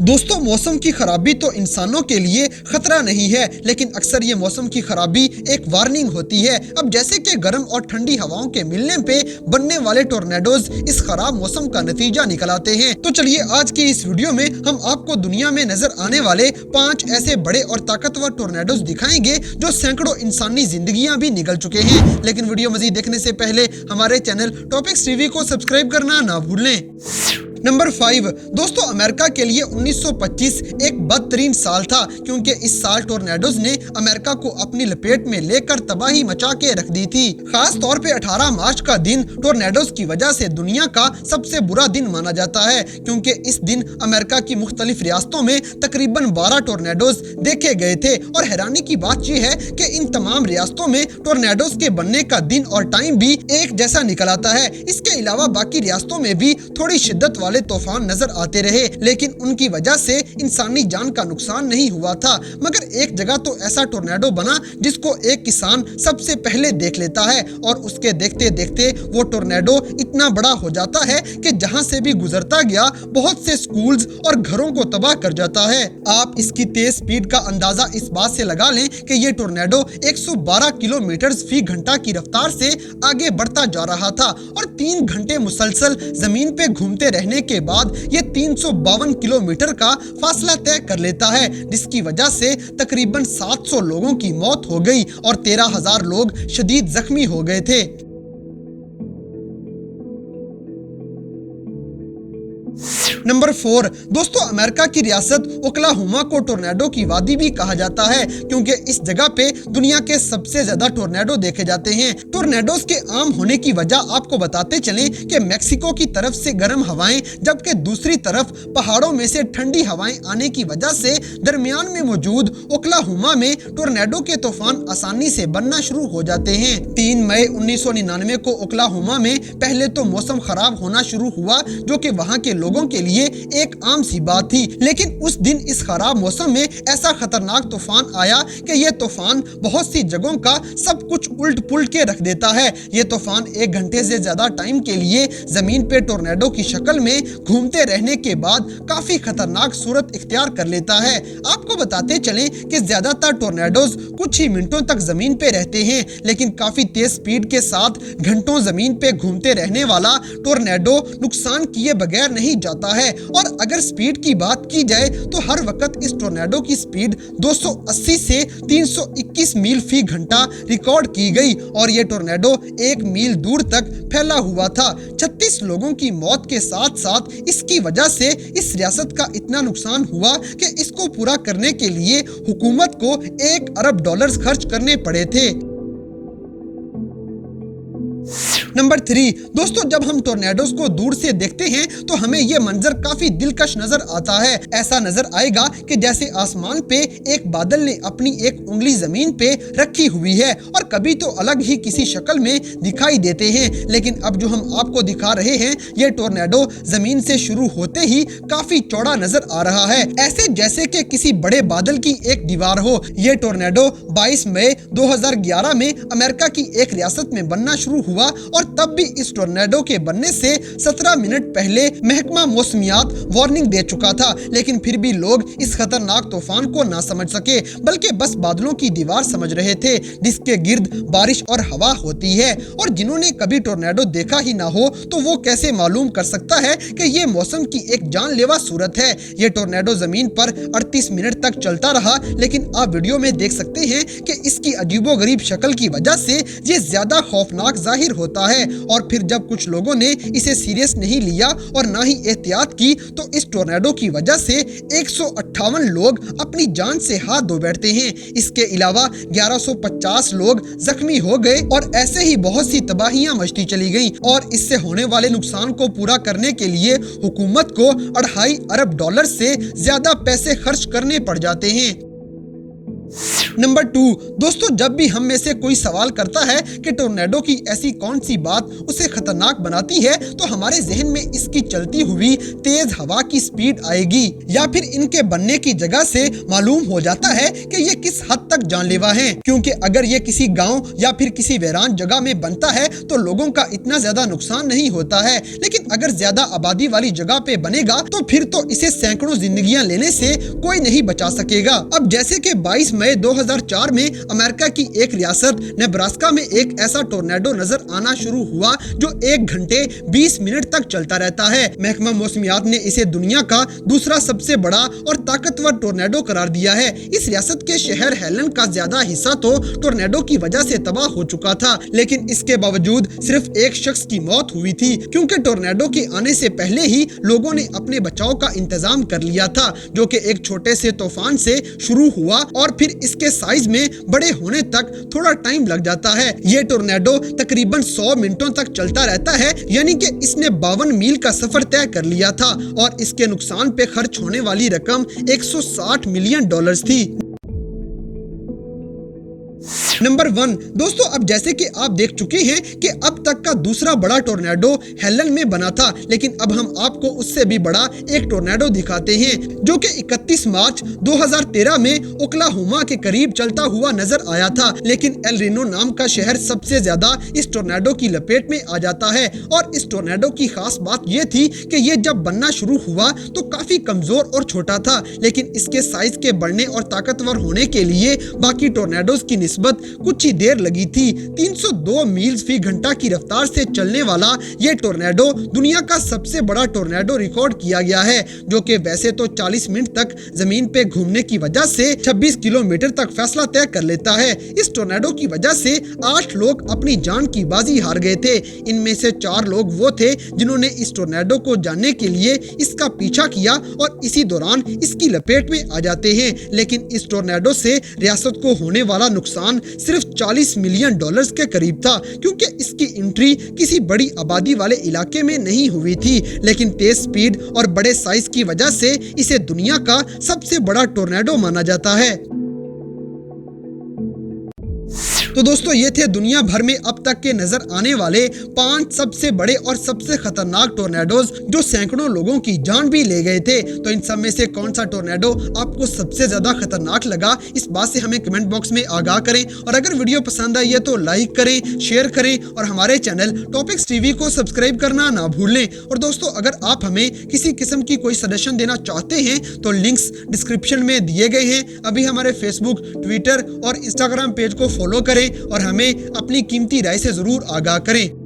दोस्तों, मौसम की खराबी तो इंसानों के लिए खतरा नहीं है, लेकिन अक्सर ये मौसम की खराबी एक वार्निंग होती है। अब जैसे कि गर्म और ठंडी हवाओं के मिलने पे बनने वाले टोर्नेडोज इस खराब मौसम का नतीजा निकल आते हैं। तो चलिए आज की इस वीडियो में हम आपको दुनिया में नजर आने वाले 5 ऐसे बड़े और ताकतवर टोर्नेडोज दिखाएंगे जो सैकड़ों इंसानी जिंदगियां भी निगल चुके हैं। लेकिन वीडियो मजीद देखने से पहले हमारे चैनल टॉपिक्स टीवी को सब्सक्राइब करना ना भूलें। नंबर 5 दोस्तों, अमेरिका के लिए 1925 एक बदतरीन साल था, क्योंकि इस साल टोर्नेडोज ने अमेरिका को अपनी लपेट में लेकर तबाही मचा के रख दी थी। खास तौर पे 18 मार्च का दिन टोर्नेडोज की वजह से दुनिया का सबसे बुरा दिन माना जाता है, क्योंकि इस दिन अमेरिका की मुख्तलिफ रियासतों में तकरीबन 12 टोर्नेडोज देखे गए थे। और हैरानी की बात यह है कि इन तमाम रियासतों में टोर्नेडोज के बनने का दिन और टाइम भी एक जैसा निकल आता है। इसके अलावा बाकी रियासतों में भी थोड़ी शिद्दत वाले तूफान नजर आते रहे, लेकिन उनकी वजह से इंसानी जान का नुकसान नहीं हुआ था। मगर एक जगह तो ऐसा टोर्नेडो बना जिसको एक किसान सबसे पहले देख लेता है, और उसके देखते देखते वो टोर्नेडो इतना बड़ा हो जाता है कि जहां से भी गुजरता गया बहुत से स्कूल्स और घरों को तबाह कर जाता है। आप इसकी तेज स्पीड का अंदाजा इस बात से लगा लें कि ये टोर्नेडो 112 किलोमीटर फी घंटा की रफ्तार से आगे बढ़ता जा रहा था, और 3 घंटे मुसलसल जमीन पे घूमते रहने के बाद ये 352 किलोमीटर का फासला तय कर लेता है, जिसकी वजह से तकरीबन 700 लोगों की मौत हो गई और 13,000 लोग शदीद जख्मी हो गए थे। नंबर 4 दोस्तों, अमेरिका की रियासत ओक्लाहोमा को टोर्नेडो की वादी भी कहा जाता है, क्योंकि इस जगह पे दुनिया के सबसे ज्यादा टोर्नेडो देखे जाते हैं। टोर्नेडोज के आम होने की वजह आपको बताते चलें कि मेक्सिको की तरफ से गर्म हवाएं, जबकि दूसरी तरफ पहाड़ों में से ठंडी हवाएं आने की वजह से दरमियान में मौजूद ओक्लाहोमा में टोर्नेडो के तूफान आसानी से बनना शुरू हो जाते हैं। 3 मई 1999 को ओक्लाहोमा में पहले तो मौसम खराब होना शुरू हुआ, जो कि वहां के लोगों के लिए एक आम सी बात थी। लेकिन उस दिन इस खराब मौसम में ऐसा खतरनाक तूफान आया कि यह तूफान बहुत सी जगहों का सब कुछ उल्ट पुल्ट के रख देता है। यह तूफान 1 घंटे से ज्यादा टाइम के लिए जमीन पे टोर्नेडो की शक्ल में घूमते रहने के बाद काफी खतरनाक सूरत इख्तियार कर लेता है। आपको बताते चलें कि ज्यादातर टोर्नेडोज कुछ ही मिनटों तक जमीन पे रहते हैं, लेकिन काफी तेज स्पीड के साथ घंटों जमीन पे घूमते रहने वाला टोर्नेडो नुकसान किए बगैर नहीं जाता है। और अगर स्पीड की बात की जाए तो हर वक्त इस टोर्नेडो की स्पीड 280 से 321 मील फी घंटा रिकॉर्ड की गई, और ये टोर्नेडो 1 मील दूर तक फैला हुआ था। 36 लोगों की मौत के साथ साथ इसकी वजह से इस रियासत का इतना नुकसान हुआ कि इसको पूरा करने के लिए हुकूमत को $1 अरब खर्च करने पड़े थे। नंबर 3 दोस्तों, जब हम टोर्नेडोज को दूर से देखते हैं तो हमें यह मंजर काफी दिलकश नजर आता है। ऐसा नजर आएगा कि जैसे आसमान पे एक बादल ने अपनी एक उंगली जमीन पे रखी हुई है, और कभी तो अलग ही किसी शक्ल में दिखाई देते हैं। लेकिन अब जो हम आपको दिखा रहे हैं, ये टोर्नेडो जमीन से शुरू होते ही काफी चौड़ा नजर आ रहा है, ऐसे जैसे कि किसी बड़े बादल की एक दीवार हो। ये टोर्नेडो 22 मई 2011 में अमेरिका की एक रियासत में बनना शुरू हुआ, और तब भी इस टोर्नेडो के बनने से 17 मिनट पहले महकमा मौसमियात वार्निंग दे चुका था। लेकिन फिर भी लोग इस खतरनाक तूफान को ना समझ सके, बल्कि बस बादलों की दीवार समझ रहे थे जिसके गिर्द बारिश और हवा होती है। और जिन्होंने कभी टोर्नेडो देखा ही ना हो तो वो कैसे मालूम कर सकता है कि ये मौसम की एक जानलेवा सूरत है। ये टोर्नेडो जमीन पर 38 मिनट तक चलता रहा, लेकिन आप वीडियो में देख सकते हैं कि इसकी अजीबोगरीब शक्ल की वजह से ये ज्यादा खौफनाक जाहिर होता है। और फिर जब कुछ लोगों ने इसे सीरियस नहीं लिया और ना ही एहतियात की, तो इस टोर्नेडो की वजह से 158 लोग अपनी जान से हाथ धो बैठते हैं। इसके अलावा 1150 लोग जख्मी हो गए, और ऐसे ही बहुत सी तबाहियां मचती चली गईं। और इससे होने वाले नुकसान को पूरा करने के लिए हुकूमत को $2.5 अरब से ज्यादा पैसे खर्च करने पड़ जाते हैं। नंबर 2, दोस्तों जब भी हम में से कोई सवाल करता है कि टोर्नेडो की ऐसी कौन सी बात उसे खतरनाक बनाती है, तो हमारे जहन में इसकी चलती हुई तेज हवा की स्पीड आएगी या फिर इनके बनने की जगह से मालूम हो जाता है कि ये किस हद तक जानलेवा हैं। क्योंकि अगर ये किसी गांव या फिर किसी वीरान जगह में बनता है तो लोगों का इतना ज्यादा नुकसान नहीं होता है, लेकिन अगर ज्यादा आबादी वाली जगह पे बनेगा तो फिर तो इसे सैकड़ों जिंदगियां लेने से कोई नहीं बचा सकेगा। अब जैसे कि 22 मई 2004 में अमेरिका की एक रियासत नेब्रास्का में एक ऐसा टोर्नेडो नजर आना शुरू हुआ जो 1 घंटे 20 मिनट तक चलता रहता है। महकमा मौसमियात ने इसे दुनिया का दूसरा सबसे बड़ा और ताकतवर टोर्नेडो करार दिया है। इस रियासत के शहर हेलन का ज्यादा हिस्सा तो टोर्नेडो की वजह से तबाह हो चुका था, लेकिन इसके बावजूद सिर्फ एक शख्स की मौत हुई थी, क्योंकि टोर्नेडो के आने से पहले ही लोगों ने अपने बचाव का इंतजाम कर लिया था, जो कि एक छोटे से तूफान से शुरू हुआ और फिर इसके साइज में बड़े होने तक थोड़ा टाइम लग जाता है। ये टोर्नेडो तकरीबन 100 मिनटों तक चलता रहता है, यानी कि इसने 52 मील का सफर तय कर लिया था और इसके नुकसान पे खर्च होने वाली रकम $160 मिलियन थी। नंबर 1, दोस्तों अब जैसे कि आप देख चुके हैं कि अब तक का दूसरा बड़ा टोर्नेडो हेलन में बना था, लेकिन अब हम आपको उससे भी बड़ा एक टोर्नेडो दिखाते हैं जो कि 31 मार्च 2013 में ओक्लाहोमा के करीब चलता हुआ नजर आया था। लेकिन एल रीनो नाम का शहर सबसे ज्यादा इस टोर्नेडो की लपेट में आ जाता है और इस टोर्नेडो की खास बात यह थी कि ये जब बनना शुरू हुआ तो काफी कमजोर और छोटा था, लेकिन इसके साइज के बढ़ने और ताकतवर होने के लिए बाकी टोर्नेडोज की निस्बत कुछ ही देर लगी थी। 302 मील फी घंटा की रफ्तार से चलने वाला ये टोर्नेडो दुनिया का सबसे बड़ा टोर्नेडो रिकॉर्ड किया गया है, जो कि वैसे तो 40 मिनट तक जमीन पे घूमने की वजह से 26 किलोमीटर तक फैसला तय कर लेता है। इस टोर्नेडो की वजह से 8 लोग अपनी जान की बाजी हार गए थे। इनमें से 4 लोग वो थे जिन्होंने इस टोर्नेडो को जानने के लिए इसका पीछा किया और इसी दौरान इसकी लपेट में आ जाते हैं। लेकिन इस टोर्नेडो से रियासत को होने वाला नुकसान सिर्फ $40 मिलियन के करीब था, क्योंकि इसकी एंट्री किसी बड़ी आबादी वाले इलाके में नहीं हुई थी, लेकिन तेज स्पीड और बड़े साइज की वजह से इसे दुनिया का सबसे बड़ा टोर्नेडो माना जाता है। तो दोस्तों ये थे दुनिया भर में अब तक के नजर आने वाले 5 सबसे बड़े और सबसे खतरनाक टोर्नेडोज जो सैकड़ों लोगों की जान भी ले गए थे। तो इन सब में से कौन सा टोर्नेडो आपको सबसे ज्यादा खतरनाक लगा, इस बात से हमें कमेंट बॉक्स में आगाह करें। और अगर वीडियो पसंद आई है तो लाइक करें, शेयर करें और हमारे चैनल टॉपिक्स टीवी को सब्सक्राइब करना ना भूलें। और दोस्तों अगर आप हमें किसी किस्म की कोई सजेशन देना चाहते हैं तो लिंक्स डिस्क्रिप्शन में दिए गए हैं। अभी हमारे फेसबुक, ट्विटर और इंस्टाग्राम पेज को फॉलो करें और हमें अपनी कीमती राय से जरूर आगाह करें।